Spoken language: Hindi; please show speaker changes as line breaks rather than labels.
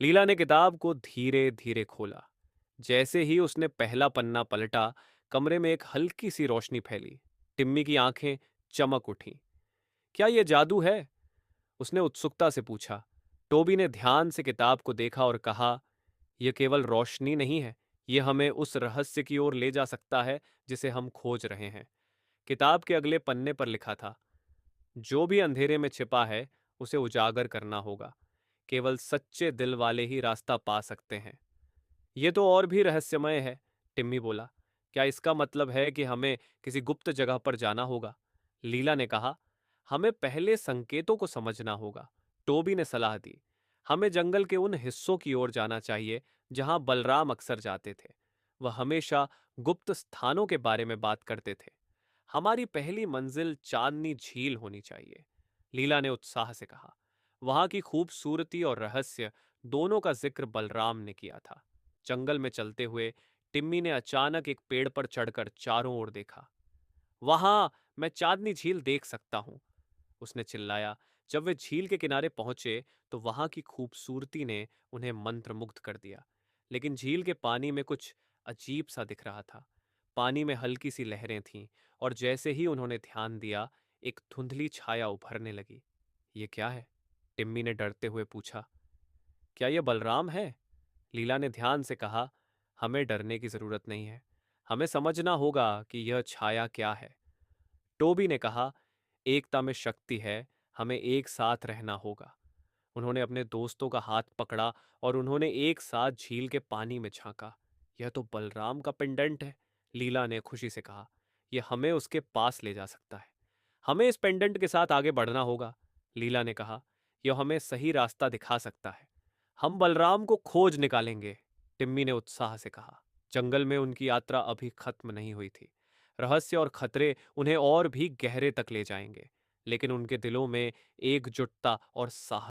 लीला ने किताब को धीरे धीरे खोला। जैसे ही उसने पहला पन्ना पलटा, कमरे में एक हल्की सी रोशनी फैली। टिम्मी की आंखें चमक उठीं। क्या यह जादू है? उसने उत्सुकता से पूछा। टोबी ने ध्यान से किताब को देखा और कहा, यह केवल रोशनी नहीं है, यह हमें उस रहस्य की ओर ले जा सकता है जिसे हम खोज रहे हैं। किताब के अगले पन्ने पर लिखा था, जो भी अंधेरे में छिपा है उसे उजागर करना होगा। केवल सच्चे दिल वाले ही रास्ता पा सकते हैं। ये तो और भी रहस्यमय है, टिम्मी बोला। क्या इसका मतलब है कि हमें किसी गुप्त जगह पर जाना होगा? लीला ने कहा, हमें पहले संकेतों को समझना होगा। टोबी ने सलाह दी, हमें जंगल के उन हिस्सों की ओर जाना चाहिए जहां बलराम अक्सर जाते थे। वह हमेशा गुप्त स्थानों के बारे में बात करते थे। हमारी पहली मंजिल चांदनी झील होनी चाहिए, लीला ने उत्साह से कहा। वहां की खूबसूरती और रहस्य दोनों का जिक्र बलराम ने किया था। जंगल में चलते हुए टिम्मी ने अचानक एक पेड़ पर चढ़कर चारों ओर देखा। वहां मैं चांदनी झील देख सकता हूं, उसने चिल्लाया। जब वे झील के किनारे पहुंचे तो वहां की खूबसूरती ने उन्हें मंत्रमुग्ध कर दिया। लेकिन झील के पानी में कुछ अजीब सा दिख रहा था। पानी में हल्की सी लहरें थीं और जैसे ही उन्होंने ध्यान दिया, एक धुंधली छाया उभरने लगी। ये क्या है? टिम्मी ने डरते हुए पूछा। क्या यह बलराम है? लीला ने ध्यान से कहा, हमें डरने की जरूरत नहीं है। हमें समझना होगा कि यह छाया क्या है। टोबी ने कहा, एकता में शक्ति है, हमें एक साथ रहना होगा। उन्होंने अपने दोस्तों का हाथ पकड़ा और उन्होंने एक साथ झील के पानी में झांका। यह तो बलराम का पेंडेंट है, लीला ने खुशी से कहा। यह हमें उसके पास ले जा सकता है। हमें इस पेंडेंट के साथ आगे बढ़ना होगा, लीला ने कहा। यह हमें सही रास्ता दिखा सकता है। हम बलराम को खोज निकालेंगे, टिम्मी ने उत्साह से कहा। जंगल में उनकी यात्रा अभी खत्म नहीं हुई थी। रहस्य और खतरे उन्हें और भी गहरे तक ले जाएंगे, लेकिन उनके दिलों में एकजुटता और साहस